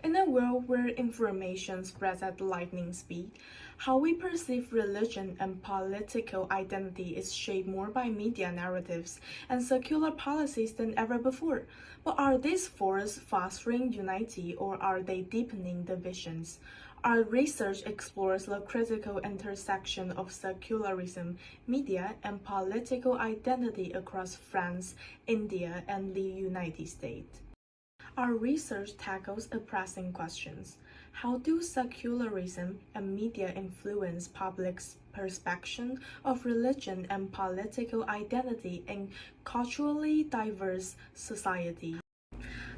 In a world where information spreads at lightning speed, how we perceive religion and political identity is shaped more by media narratives and secular policies than ever before. But are these forces fostering unity or are they deepening divisions? Our research explores the critical intersection of secularism, media, and political identity across France, India, and the United States. Our research tackles a pressing questions. How do secularism and media influence public's perception of religion and political identity in culturally diverse society?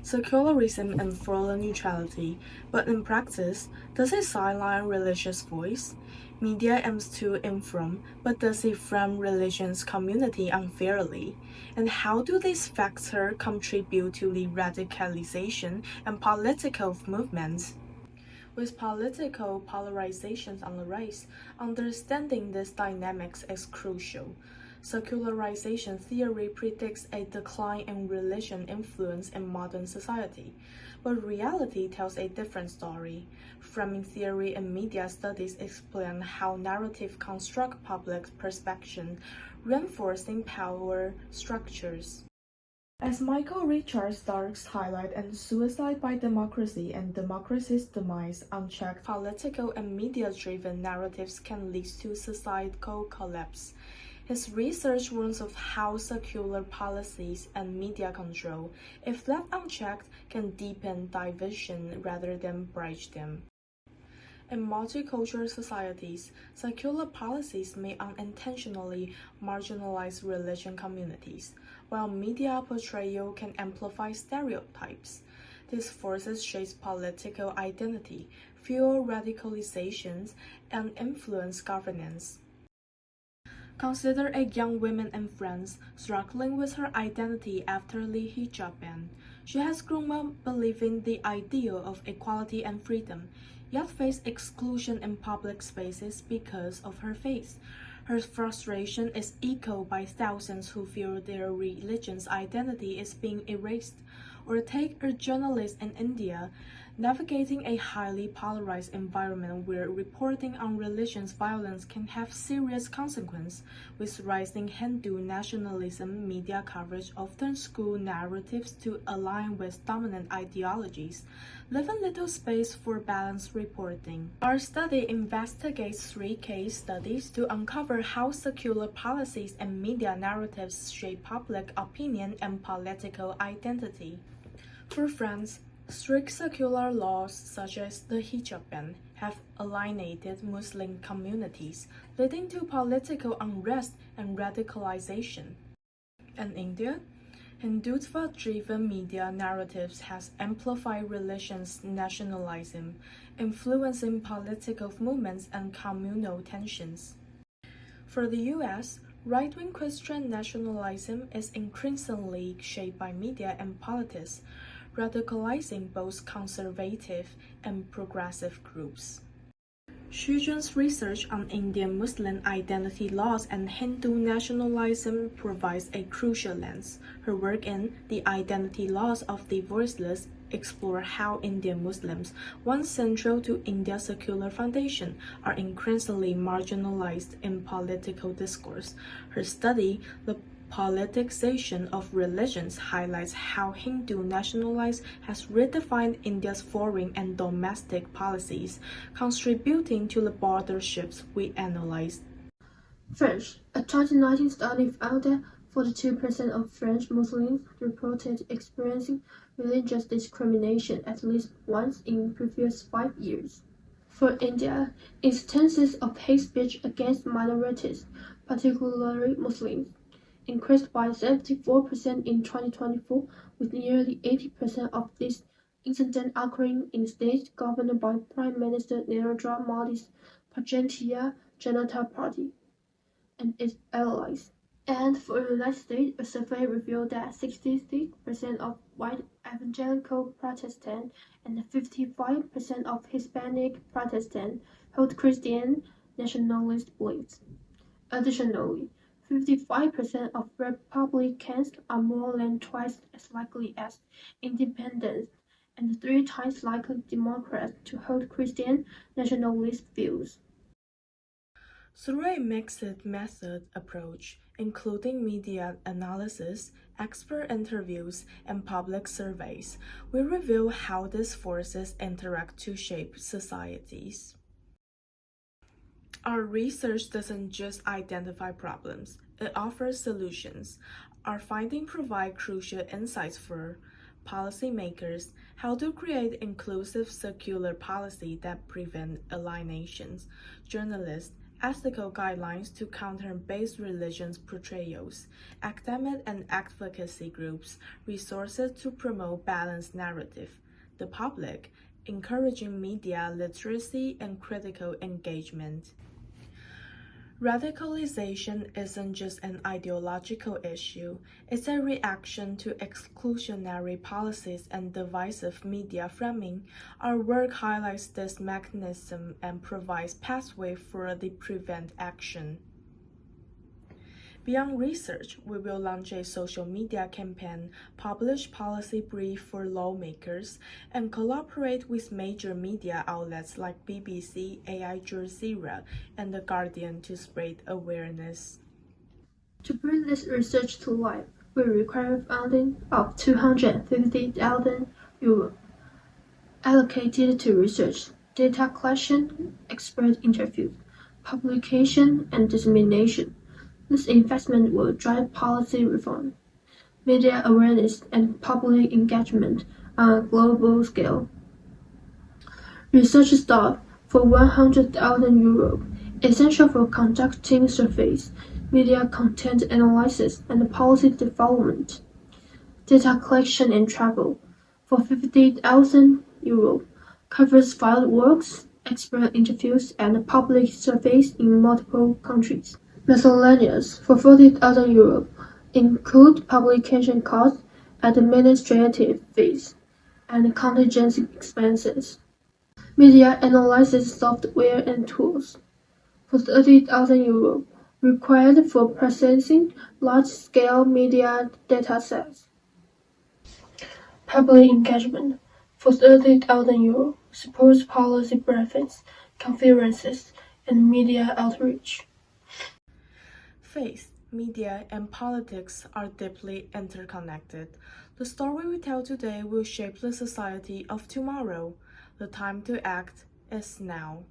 Secularism enforces neutrality, but in practice, does it sideline religious voice? Media aims to inform, but does it frame religion's community unfairly? And how do these factors contribute to the radicalization and political movements? With political polarizations on the rise, understanding these dynamics is crucial. Secularization theory predicts a decline in religion influence in modern society, but reality tells a different story. Framing theory and media studies explain how narrative construct public perception, reinforcing power structures. As Michael Richard Starks highlight in Suicide by Democracy and Democracy's Demise, unchecked political and media-driven narratives can lead to societal collapse. His research warns of how secular policies and media control, if left unchecked, can deepen division rather than bridge them. In multicultural societies, secular policies may unintentionally marginalize religion communities, while media portrayal can amplify stereotypes. These forces shape political identity, fuel radicalizations, and influence governance. Consider a young woman in France struggling with her identity after the hijab ban. She has grown up believing the ideal of equality and freedom, yet faced exclusion in public spaces because of her faith. Her frustration is echoed by thousands who feel their religion's identity is being erased. Or take a journalist in India navigating a highly polarized environment where reporting on religion's violence can have serious consequences. With rising Hindu nationalism, media coverage often skews narratives to align with dominant ideologies, leaving little space for balanced reporting. Our study investigates 3 case studies to uncover how secular policies and media narratives shape public opinion and political identity. For France, strict secular laws such as the hijab ban have alienated Muslim communities, leading to political unrest and radicalization. In India, Hindutva-driven media narratives has amplified religion's nationalism, influencing political movements and communal tensions. For the US, right-wing Christian nationalism is increasingly shaped by media and politics, radicalizing both conservative and progressive groups. Xu Jun's research on Indian Muslim identity laws and Hindu nationalism provides a crucial lens. Her work in The Identity Laws of the Voiceless explores how Indian Muslims, once central to India's secular foundation, are increasingly marginalized in political discourse. Her study, The Politicization of Religions, highlights how Hindu nationalism has redefined India's foreign and domestic policies, contributing to the border shifts we analyzed. French. A 2019 study found that 42% of French Muslims reported experiencing religious discrimination at least once in previous 5 years. For India, instances of hate speech against minorities, particularly Muslims, increased by 74% in 2024, with nearly 80% of these incidents occurring in states governed by Prime Minister Narendra Modi's Bharatiya Janata Party and its allies. And for the United States, a survey revealed that 66% of white evangelical Protestants and 55% of Hispanic Protestants held Christian nationalist beliefs. Additionally, 55% of Republicans are more than twice as likely as independents and 3 times likely Democrats to hold Christian nationalist views. Through a mixed method approach, including media analysis, expert interviews, and public surveys, we reveal how these forces interact to shape societies. Our research doesn't just identify problems, it offers solutions. Our findings provide crucial insights for policymakers how to create inclusive circular policy that prevent alienations, journalists, ethical guidelines to counter based religions portrayals, academic and advocacy groups, resources to promote balanced narrative, the public, encouraging media literacy and critical engagement. Radicalization isn't just an ideological issue, it's a reaction to exclusionary policies and divisive media framing. Our work highlights this mechanism and provides pathways for the prevent action. Beyond research, we will launch a social media campaign, publish policy brief for lawmakers, and collaborate with major media outlets like BBC, Al Jazeera, and The Guardian to spread awareness. To bring this research to life, we require funding of €250,000 allocated to research, data collection, expert interviews, publication, and dissemination. This investment will drive policy reform, media awareness, and public engagement on a global scale. Research staff for €100,000, essential for conducting surveys, media content analysis, and policy development. Data collection and travel for €50,000, covers field works, expert interviews, and public surveys in multiple countries. Miscellaneous for €40,000 include publication costs, administrative fees, and contingency expenses. Media analysis software and tools for €30,000 required for processing large-scale media datasets. Public engagement for €30,000 supports policy briefings, conferences, and media outreach. Faith, media, and politics are deeply interconnected. The story we tell today will shape the society of tomorrow. The time to act is now.